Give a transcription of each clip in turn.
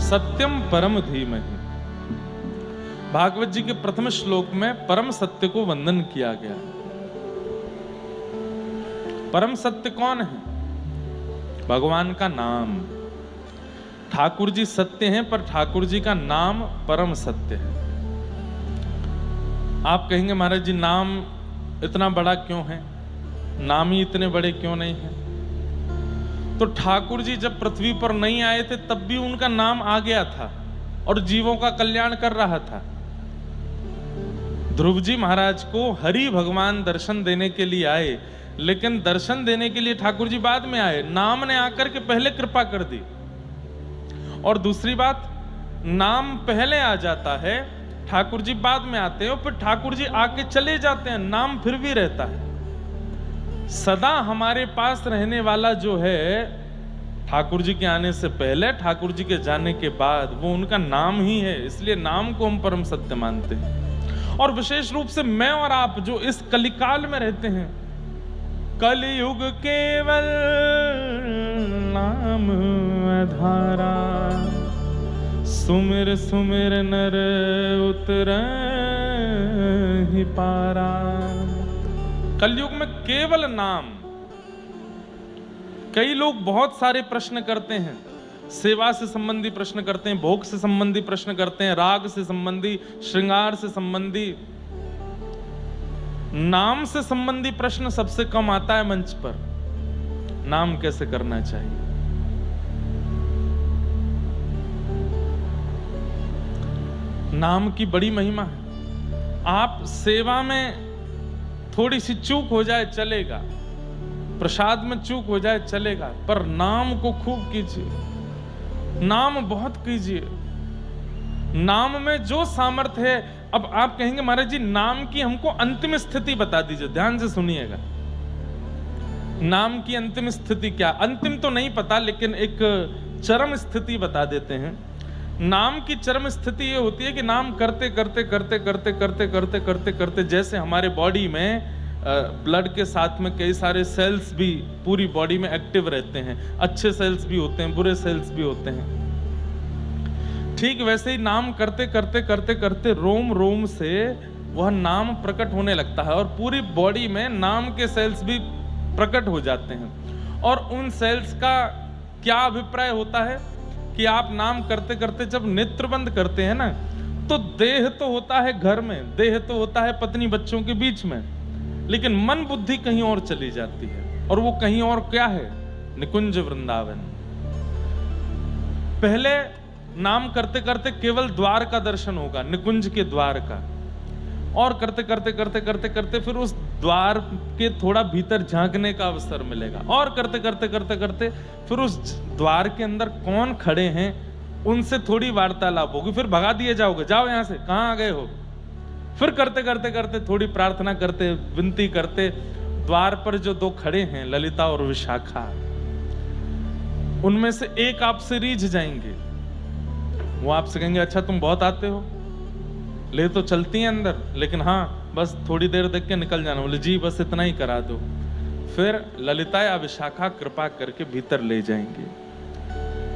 सत्यम परम धीमहि। भागवत जी के प्रथम श्लोक में परम सत्य को वंदन किया गया। परम सत्य कौन है? भगवान का नाम। ठाकुर जी सत्य हैं, पर ठाकुर जी का नाम परम सत्य है। आप कहेंगे महाराज जी नाम इतना बड़ा क्यों है, नाम ही इतने बड़े क्यों नहीं है? तो ठाकुर जी जब पृथ्वी पर नहीं आए थे तब भी उनका नाम आ गया था और जीवों का कल्याण कर रहा था। ध्रुव जी महाराज को हरि भगवान दर्शन देने के लिए आए, लेकिन दर्शन देने के लिए ठाकुर जी बाद में आए। नाम ने आकर के पहले कृपा कर दी। और दूसरी बात, नाम पहले आ जाता है, ठाकुर जी बाद में आते हैं, और फिर ठाकुर जी आके चले जाते हैं, नाम फिर भी रहता है। सदा हमारे पास रहने वाला जो है ठाकुर जी के आने से पहले, ठाकुर जी के जाने के बाद, वो उनका नाम ही है। इसलिए नाम को हम परम सत्य मानते हैं। और विशेष रूप से मैं और आप जो इस कलिकाल में रहते हैं, कलयुग केवल नाम आधारा, सुमिर सुमिर नर उतरहि पारा। कलयुग में केवल नाम। कई लोग बहुत सारे प्रश्न करते हैं, सेवा से संबंधी प्रश्न करते हैं, भोग से संबंधी प्रश्न करते हैं, राग से संबंधी, श्रृंगार से संबंधी। नाम से संबंधी प्रश्न सबसे कम आता है मंच पर। नाम कैसे करना चाहिए? नाम की बड़ी महिमा है। आप सेवा में थोड़ी सी चूक हो जाए चलेगा, प्रसाद में चूक हो जाए चलेगा, पर नाम को खूब कीजिए, नाम बहुत कीजिए। नाम में जो सामर्थ्य है। अब आप कहेंगे महाराज जी नाम की हमको अंतिम स्थिति बता दीजिए। ध्यान से सुनिएगा, नाम की अंतिम स्थिति क्या? अंतिम तो नहीं पता, लेकिन एक चरम स्थिति बता देते हैं। नाम की चरम स्थिति ये होती है कि नाम करते करते करते करते करते करते करते करते, जैसे हमारे बॉडी में ब्लड के साथ में कई सारे सेल्स भी पूरी बॉडी में एक्टिव रहते हैं, अच्छे सेल्स भी होते हैं, बुरे सेल्स भी होते हैं, ठीक वैसे ही नाम करते करते करते करते रोम रोम से वह नाम प्रकट होने लगता है और पूरी बॉडी में नाम के सेल्स भी प्रकट हो जाते हैं। और उन सेल्स का क्या अभिप्राय होता है कि आप नाम करते करते जब नेत्र बंद करते हैं ना, तो देह तो होता है घर में, देह तो होता है पत्नी बच्चों के बीच में, लेकिन मन बुद्धि कहीं और चली जाती है। और वो कहीं और क्या है? निकुंज वृंदावन। पहले नाम करते करते केवल द्वार का दर्शन होगा, निकुंज के द्वार का, और करते करते करते करते करते फिर उस द्वार के थोड़ा भीतर झांकने का अवसर मिलेगा, और करते करते करते करते फिर उस द्वार के अंदर कौन खड़े हैं उनसे थोड़ी वार्तालाप होगी, फिर भगा दिए जाओगे, जाओ यहां से, कहां आ गए हो। फिर करते करते करते थोड़ी प्रार्थना करते, विनती करते, द्वार पर जो दो खड़े हैं ललिता और विशाखा, उनमें से एक आपसे रीझ जाएंगे। वो आपसे कहेंगे अच्छा तुम बहुत आते हो, ले तो चलती हैं अंदर, लेकिन हाँ बस थोड़ी देर देख के निकल जाना। बोले जी बस इतना ही करा दो। फिर ललिता या विशाखा कृपा करके भीतर ले जाएंगे,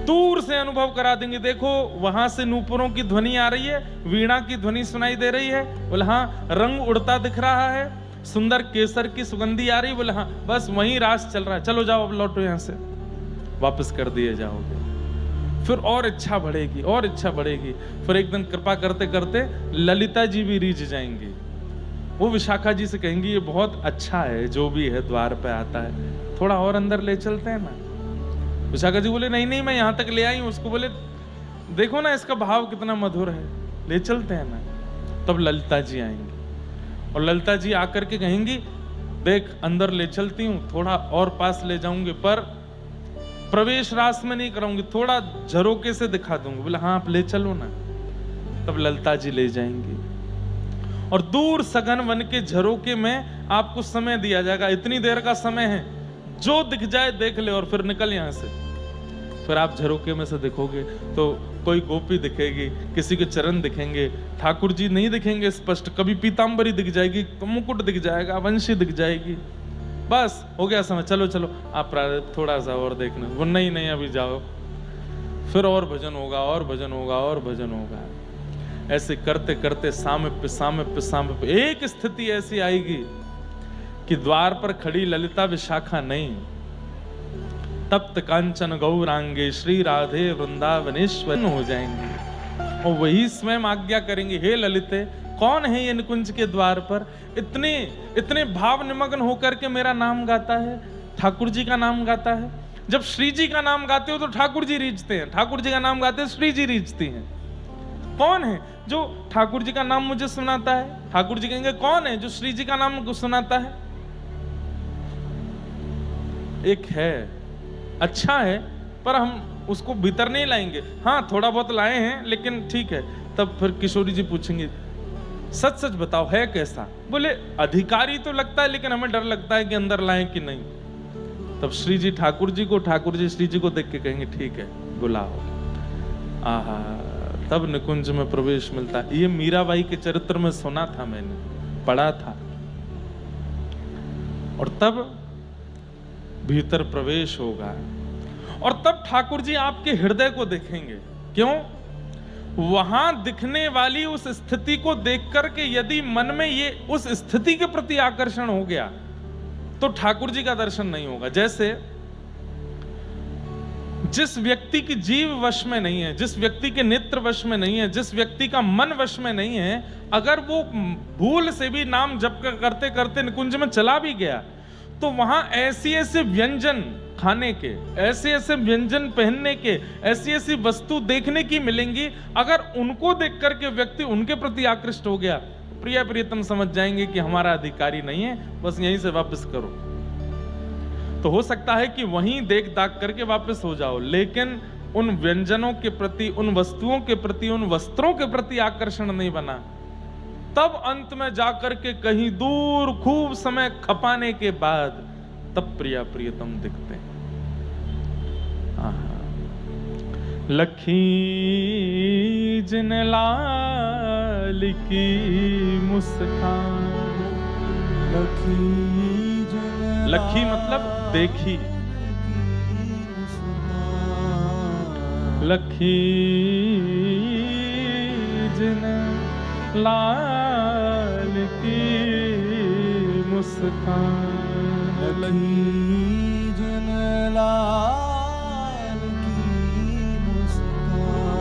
दूर से अनुभव करा देंगे, देखो वहां से नूपुरों की ध्वनि आ रही है, वीणा की ध्वनि सुनाई दे रही है। बोले हाँ, रंग उड़ता दिख रहा है, सुंदर केसर की सुगंधी आ रही। बोले हाँ, बस वहीं रास चल रहा है, चलो जाओ अब लौटो यहां से, वापस कर दिए जाओगे। फिर और इच्छा बढ़ेगी और इच्छा बढ़ेगी। फिर एक दिन कृपा करते करते ललिता जी भी रीझ जाएंगी। वो विशाखा जी से कहेंगी ये बहुत अच्छा है जो भी है द्वार पे आता है, थोड़ा और अंदर ले चलते हैं ना। विशाखा जी बोले नहीं नहीं मैं यहां तक ले आई हूं उसको। बोले देखो ना इसका भाव कितना मधुर है, ले चलते हैं ना। तब ललिता जी आएंगी और ललिता जी आकर के कहेंगी देख अंदर ले चलती हूँ, थोड़ा और पास ले जाऊंगी, पर प्रवेश रास में नहीं कराऊंगी, थोड़ा झरोके से दिखा दूंगी। बोले हाँ आप ले चलो ना। तब ललिता जी ले जाएंगी और दूर सघन वन के झरोके में आपको समय दिया जाएगा, इतनी देर का समय है, जो दिख जाए देख ले और फिर निकल यहां से। फिर आप झरोके में से देखोगे तो कोई गोपी दिखेगी, किसी के चरण दिखेंगे, ठाकुर जी नहीं दिखेंगे स्पष्ट, कभी पीतांबरी दिख जाएगी, मुकुट दिख जाएगा, वंशी दिख जाएगी, बस हो गया समय, चलो चलो आप थोड़ा सा और देखना। वो नहीं नहीं अभी जाओ। फिर और भजन होगा, और भजन होगा, और भजन होगा। ऐसे करते करते सामिप्य सामिप्य सामिप्य, एक स्थिति ऐसी आएगी कि द्वार पर खड़ी ललिता विशाखा नहीं, तप्त कांचन गौरांगे श्री राधे वृंदावनेश्वर हो जाएंगे और वही स्वयं आज्ञा करेंगे, हे ललिते कौन है ये निकुंज के द्वार पर इतने इतने भाव निमग्न होकर के मेरा नाम गाता है, ठाकुर जी का नाम गाता है। जब श्री जी का नाम गाते हो तो ठाकुर जी रीझते हैं, ठाकुर जी का नाम गाते हैं श्री जी रीझती हैं। कौन है जो ठाकुर जी का नाम मुझे सुनाता है? ठाकुर जी कहेंगे कौन है जो श्री जी का नाम सुनाता है? एक है, अच्छा है, पर हम उसको भीतर नहीं लाएंगे। हाँ थोड़ा बहुत लाए हैं लेकिन ठीक है। तब फिर किशोरी जी पूछेंगे सच सच बताओ है कैसा? बोले अधिकारी तो लगता है लेकिन हमें डर लगता है कि अंदर लाएं कि नहीं। तब श्री जी ठाकुर जी को, ठाकुर जी श्री जी को देख के कहेंगे ठीक है बुलाओ। आहा, तब निकुंज में प्रवेश मिलता है। ये मीराबाई के चरित्र में सुना था, मैंने पढ़ा था। और तब भीतर प्रवेश होगा और तब ठाकुर जी आपके हृदय को देखेंगे। क्यों? वहां दिखने वाली उस स्थिति को देख करके यदि मन में ये उस स्थिति के प्रति आकर्षण हो गया तो ठाकुर जी का दर्शन नहीं होगा। जैसे जिस व्यक्ति की जीव वश में नहीं है, जिस व्यक्ति के नेत्र वश में नहीं है, जिस व्यक्ति का मन वश में नहीं है, अगर वो भूल से भी नाम जप करते करते निकुंज में चला भी गया तो वहां ऐसे ऐसे व्यंजन खाने के, ऐसे ऐसे व्यंजन पहनने के, ऐसी ऐसी वस्तु देखने की मिलेंगी, अगर उनको देख करके व्यक्ति उनके प्रति आकृष्ट हो गया, प्रिय प्रियतम समझ जाएंगे कि हमारा अधिकारी नहीं है, बस यहीं से वापस करो। तो हो सकता है कि वहीं देख दाख करके वापस हो जाओ, लेकिन उन व्यंजनों के प्रति, उन वस्तुओं के प्रति, उन वस्त्रों के प्रति आकर्षण नहीं बना, तब अंत में जाकर के कहीं दूर खूब समय खपाने के बाद तब प्रिया प्रियतम दिखते हैं। लखी जिन लाल की मुस्कान, लखी मतलब देखी, लखी जिन लाल की मुस्कान, लखी जिन लाल की मुस्कान।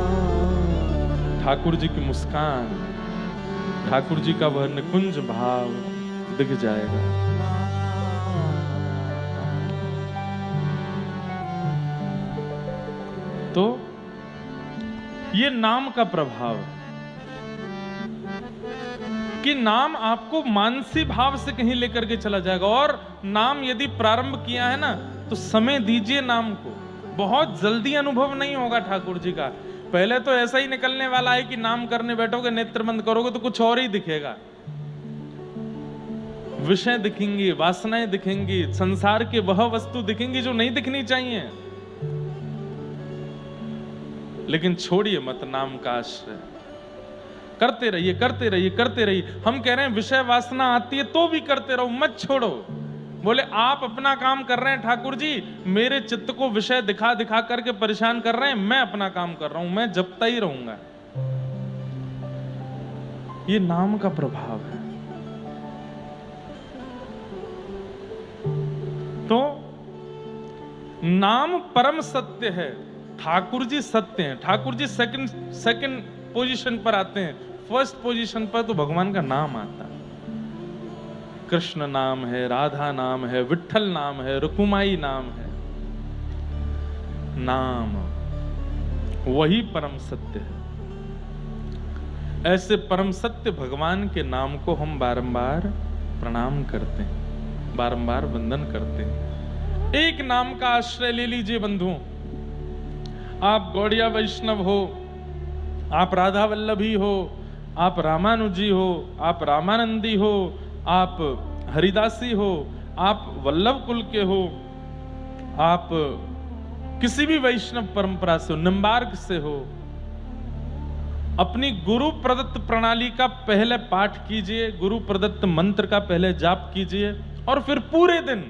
ठाकुर जी की मुस्कान, ठाकुर जी का वह निकुंज भाव दिख जाएगा। तो ये नाम का प्रभाव कि नाम आपको मानसी भाव से कहीं लेकर के चला जाएगा। और नाम यदि प्रारंभ किया है ना तो समय दीजिए नाम को, बहुत जल्दी अनुभव नहीं होगा ठाकुर जी का। पहले तो ऐसा ही निकलने वाला है कि नाम करने बैठोगे, नेत्र बंद करोगे तो कुछ और ही दिखेगा, विषय दिखेंगी, वासनाएं दिखेंगी, संसार के वह वस्तु दिखेंगी जो नहीं दिखनी चाहिए। लेकिन छोड़िए मत नाम का आश्रय, करते रहिए करते रहिए करते रहिए। हम कह रहे हैं विषय वासना आती है तो भी करते रहो, मत छोड़ो। बोले आप अपना काम कर रहे हैं ठाकुर जी, मेरे चित्त को विषय दिखा दिखा करके परेशान कर रहे हैं, मैं अपना काम कर रहा हूं, मैं जपता ही रहूंगा। ये नाम का प्रभाव है। तो नाम परम सत्य है, ठाकुर जी सत्य हैं। ठाकुर जी सेकंड पोजीशन पर आते हैं, फर्स्ट पोजीशन पर तो भगवान का नाम आता है। कृष्ण नाम है, राधा नाम है, विट्ठल नाम है, रुकुमाई नाम है। नाम वही परम सत्य है। ऐसे परम सत्य भगवान के नाम को हम बारंबार प्रणाम करते हैं, बारंबार वंदन करते हैं। एक नाम का आश्रय ले लीजिए बंधुओं, आप गौड़िया वैष्णव हो, आप राधा वल्लभी हो, आप रामानुजी हो, आप रामानंदी हो, आप हरिदासी हो, आप वल्लभ कुल के हो, आप किसी भी वैष्णव परंपरा से हो, निम्बार्क से हो, अपनी गुरु प्रदत्त प्रणाली का पहले पाठ कीजिए, गुरु प्रदत्त मंत्र का पहले जाप कीजिए और फिर पूरे दिन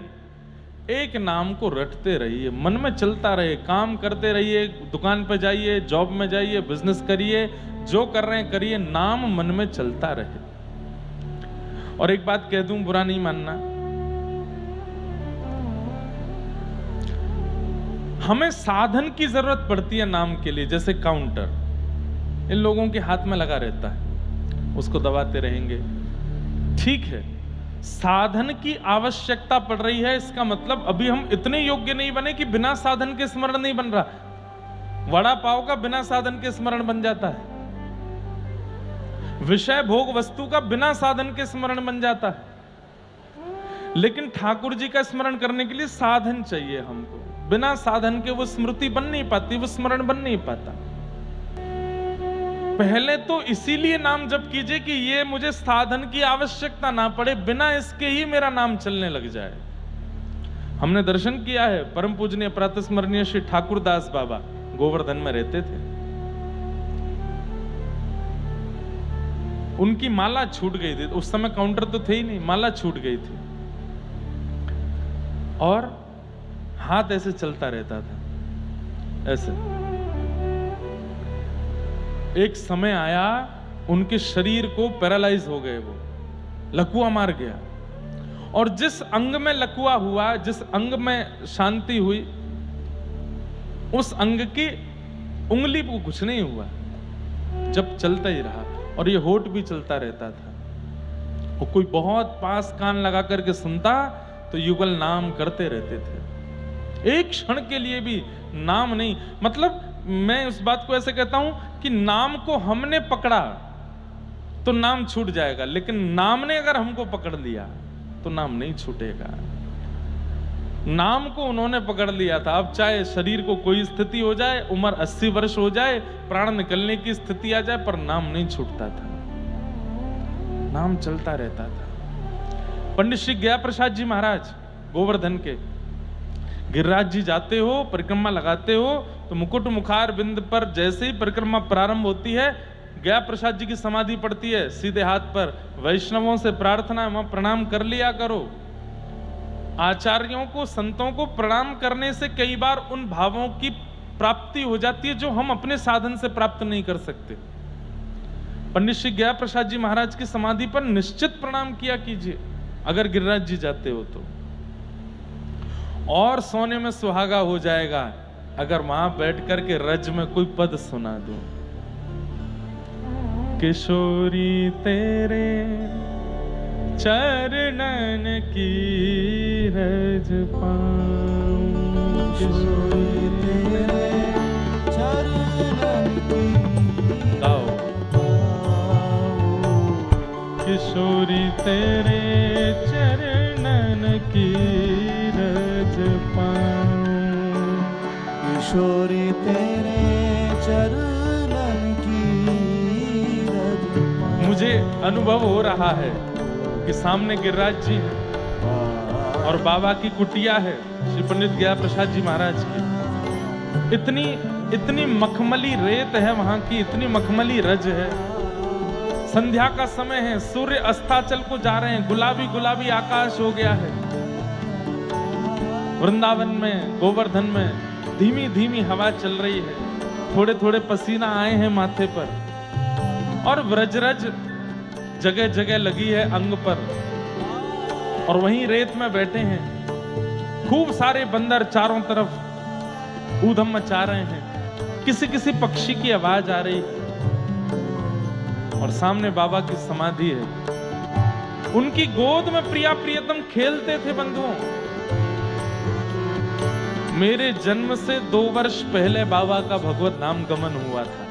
एक नाम को रटते रहिए, मन में चलता रहे, काम करते रहिए, दुकान पे जाइए, जॉब में जाइए, बिजनेस करिए, जो कर रहे हैं करिए, नाम मन में चलता रहे। और एक बात कह दूं, बुरा नहीं मानना, हमें साधन की जरूरत पड़ती है नाम के लिए। जैसे काउंटर इन लोगों के हाथ में लगा रहता है, उसको दबाते रहेंगे, ठीक है, साधन की आवश्यकता पड़ रही है। इसका मतलब अभी हम इतने योग्य नहीं बने कि बिना साधन के स्मरण नहीं बन रहा। वड़ा पाव का बिना साधन के स्मरण बन जाता है, विषय भोग वस्तु का बिना साधन के स्मरण बन जाता है। लेकिन ठाकुर जी का स्मरण करने के लिए साधन चाहिए हमको। बिना साधन के वो स्मृति बन नहीं पाती, वो स्मरण बन नहीं पाता। पहले तो इसीलिए नाम जप कीजिए कि ये मुझे साधन की आवश्यकता ना पड़े, बिना इसके ही मेरा नाम चलने लग जाए। हमने दर्शन किया है, परम पूजनीय प्रातस्मरणीय श्री ठाकुरदास बाबा गोवर्धन में रहते थे। उनकी माला छूट गई थी, उस समय काउंटर तो थे ही नहीं, माला छूट गई थी और हाथ ऐसे चलता रहता था, ऐसे। एक समय आया, उनके शरीर को पैरालाइज हो गए, वो लकवा मार गया। और जिस अंग में लकवा हुआ, जिस अंग में शांति हुई, उस अंग की उंगली को कुछ नहीं हुआ, जब चलता ही रहा। और ये होठ भी चलता रहता था। और कोई बहुत पास कान लगा करके सुनता तो युगल नाम करते रहते थे। एक क्षण के लिए भी नाम नहीं, मतलब मैं उस बात को ऐसे कहता हूं कि नाम को हमने पकड़ा तो नाम छूट जाएगा, लेकिन नाम ने अगर हमको पकड़ लिया तो नाम नहीं छूटेगा। नाम को उन्होंने पकड़ लिया था। अब चाहे शरीर को कोई स्थिति हो जाए, उम्र 80 वर्ष हो जाए, प्राण निकलने की स्थिति आ जाए, पर नाम नहीं छूटता था, नाम चलता रहता था। पंडित श्री गया प्रसाद जी महाराज गोवर्धन के, गिरिराज जी जाते हो, परिक्रमा लगाते हो, तो मुकुट मुखार बिंद पर जैसे ही परिक्रमा प्रारंभ होती है, गया प्रसाद जी की समाधि पड़ती है सीधे हाथ पर। वैष्णवों से प्रार्थना है, वहां प्रणाम कर लिया करो। आचार्यों को, संतों को प्रणाम करने से कई बार उन भावों की प्राप्ति हो जाती है जो हम अपने साधन से प्राप्त नहीं कर सकते। पंडित श्री गया प्रसाद जी महाराज की समाधि पर निश्चित प्रणाम किया कीजिए अगर गिरिराज जी जाते हो तो, और सोने में सुहागा हो जाएगा अगर वहां बैठ करके रज में कोई पद सुना दो। किशोरी तेरे चरणन की रज पाऊं, किशोरी तेरे चरणन की गाओ, किशोरी तेरे चरणन की रज पाऊं, किशोरी तेरे चरणन की रज पाऊं। मुझे अनुभव हो रहा है कि सामने गिरिराज जी है और बाबा की कुटिया है श्री पंडित गया प्रसाद जी महाराज की। इतनी मखमली रेत है वहां की, इतनी मखमली रज है। संध्या का समय है, सूर्य अस्ताचल को जा रहे हैं, गुलाबी गुलाबी आकाश हो गया है। वृंदावन में, गोवर्धन में धीमी धीमी हवा चल रही है, थोड़े थोड़े पसीना आए हैं माथे पर, और व्रजरज जगह जगह लगी है अंग पर, और वहीं रेत में बैठे हैं। खूब सारे बंदर चारों तरफ ऊधम मचा रहे हैं, किसी किसी पक्षी की आवाज आ रही है, और सामने बाबा की समाधि है। उनकी गोद में प्रिया प्रियतम खेलते थे बंधुओं। मेरे जन्म से 2 वर्ष पहले बाबा का भगवत नाम गमन हुआ था,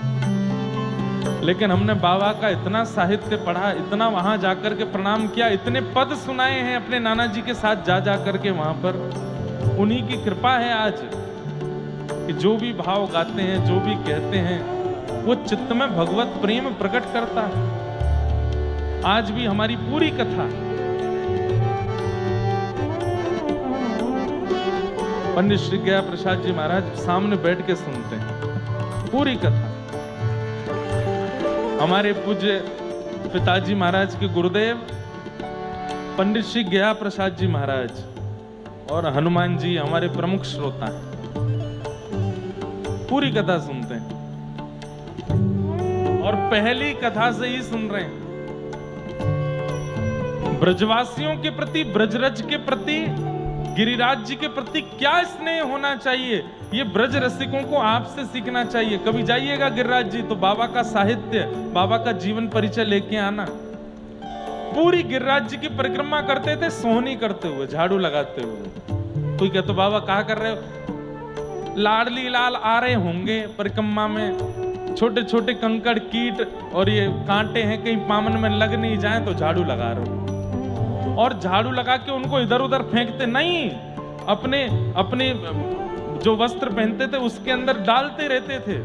लेकिन हमने बाबा का इतना साहित्य पढ़ा, इतना वहां जाकर के प्रणाम किया, इतने पद सुनाए हैं अपने नाना जी के साथ जा जा करके वहां पर। उन्हीं की कृपा है आज कि जो भी भाव गाते हैं, जो भी कहते हैं, वो चित्त में भगवत प्रेम प्रकट करता है। आज भी हमारी पूरी कथा पंडित श्री गया प्रसाद जी महाराज सामने बैठ के सुनते हैं, पूरी कथा। हमारे पूज्य पिताजी महाराज के गुरुदेव पंडित श्री गया प्रसाद जी महाराज, और हनुमान जी हमारे प्रमुख श्रोता हैं, पूरी कथा सुनते हैं और पहली कथा से ही सुन रहे हैं। ब्रजवासियों के प्रति, ब्रजरज के प्रति, गिरिराज जी के प्रति क्या स्नेह होना चाहिए, ये ब्रज रसिकों को आपसे सीखना चाहिए। कभी जाइएगा गिरिराज जी तो बाबा का साहित्य, बाबा का जीवन परिचय लेके आना। पूरी गिरिराज जी की परिक्रमा करते थे, सोहनी करते हुए, झाड़ू लगाते हुए। कोई कहते बाबा क्या कर रहे हो? लाडली लाल आ रहे होंगे परिक्रमा में, छोटे छोटे कंकड़ कीट और ये कांटे हैं, कहीं पामन में लग नहीं जाए तो झाड़ू लगा रहे हो। और झाड़ू लगा के उनको इधर उधर फेंकते नहीं, अपने अपने जो वस्त्र पहनते थे उसके अंदर डालते रहते थे।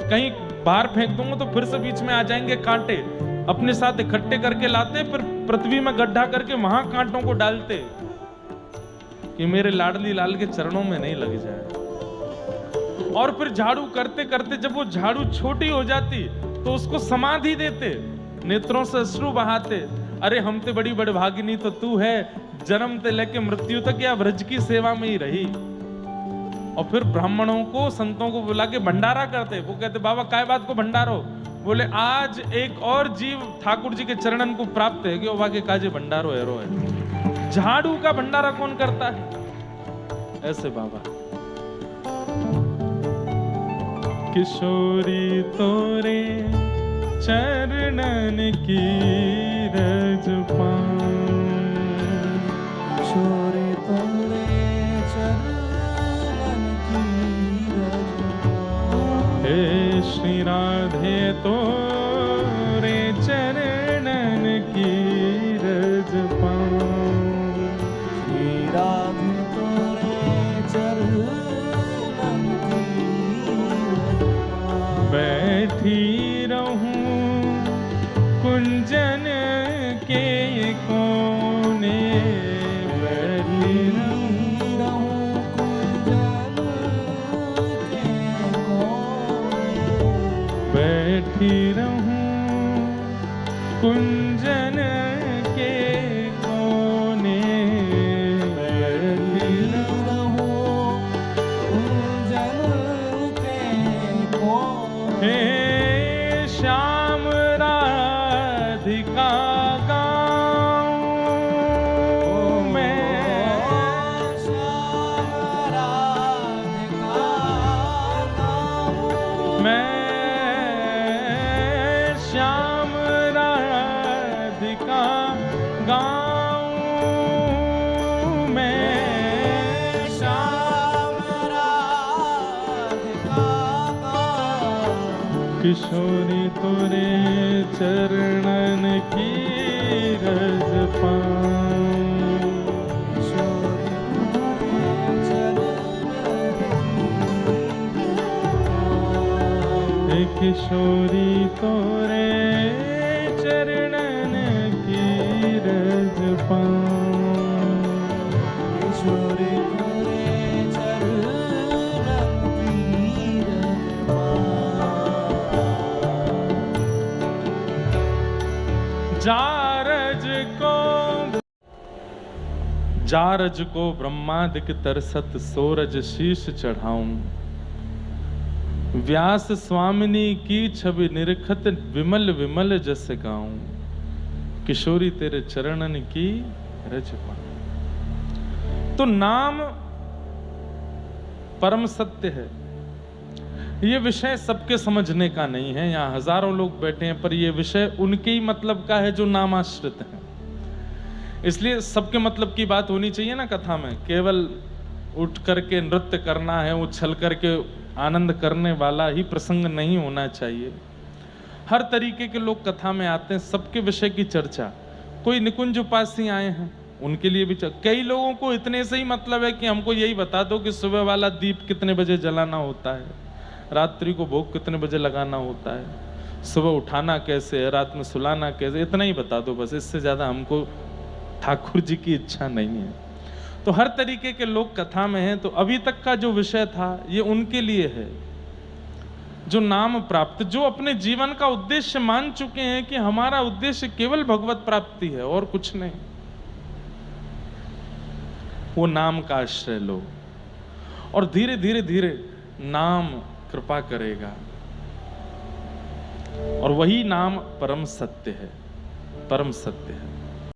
कहीं बाहर फेंक दूंगा तो फिर से बीच में आ जाएंगे कांटे, अपने साथ इकट्ठे करके लाते, फिर पृथ्वी में गड्ढा करके वहां कांटों को डालते कि मेरे लाडली लाल के चरणों में नहीं लग जाए। और फिर झाड़ू करते करते जब वो झाड़ू छोटी हो जाती तो उसको समाधि देते, नेत्रों से अश्रु बहाते, अरे हम ते बड़ी बड़भागिनी तो तू है, जन्म ते लेके मृत्यु तक या व्रज की सेवा में ही रही। और फिर ब्राह्मणों को, संतों को बुला के भंडारा करते। वो कहते बाबा काय बात को भंडारो? बोले आज एक और जीव ठाकुर जी के चरणन को प्राप्त है कि वो वाके काजे भंडारो हेरो है। झाड़ू का भंडारा कौन करता है? ऐसे बाबा। किशोरी तोरे चरणन की रज पाऊं, किशोरी तोरे चरणन की रज पाऊं। हे श्री राधे तोरे चरणन की रज पाऊं, श्री राधे तोरे चरणन की रज पाऊं। बैठी रहूं कुंजन के कोने, बैठी रहूं कुंजन के कोने, बैठी रहूं कुंजन के कोने, बैठी रहूं कुंजन के कोने। हे श्याम राधिका गाऊं मैं, श्याम राधिका गाऊं मैं श्याम राधिका गाऊं मैं, श्याम राधिका गाऊं। किशोरी तोरे चरणन की रज पाऊं, किशोरी तोरे चरणन की हे किशोरी तोरे चरणन की रज पाऊं, किशोरी तोरे चरणन की रज पाऊं। जारज को ब्रह्मादिक तरसत सोरज शीश चढ़ाऊं, व्यास स्वामिनी की छवि निरखत विमल विमल जस गाऊं, किशोरी तेरे चरणन की रज पाऊं। तो नाम परम सत्य है। ये विषय सबके समझने का नहीं है। यहाँ हजारों लोग बैठे हैं पर ये विषय उनके ही मतलब का है जो नामाश्रित है। इसलिए सबके मतलब की बात होनी चाहिए ना कथा में। केवल उठ करके नृत्य करना है, उछल करके आनंद करने वाला ही प्रसंग नहीं होना चाहिए। हर तरीके के लोग कथा में आते हैं, सबके विषय की चर्चा। कोई निकुंज उपासी आए हैं, उनके लिए भी कई लोगों को इतने से ही मतलब है कि हमको यही बता दो कि सुबह वाला दीप कितने बजे जलाना होता है, रात्रि को भोग कितने बजे लगाना होता है, सुबह उठाना कैसे है, रात में सुलाना कैसे, इतना ही बता दो बस। इससे ज़्यादा हमको ठाकुर जी की इच्छा नहीं है। तो हर तरीके के लोग कथा में हैं। तो अभी तक का जो विषय था ये उनके लिए है जो नाम प्राप्त, जो अपने जीवन का उद्देश्य मान चुके हैं कि हमारा उद्देश्य केवल भगवत प्राप्ति है और कुछ नहीं। वो नाम का आश्रय लो और धीरे धीरे धीरे नाम कृपा करेगा। और वही नाम परम सत्य है, परम सत्य है।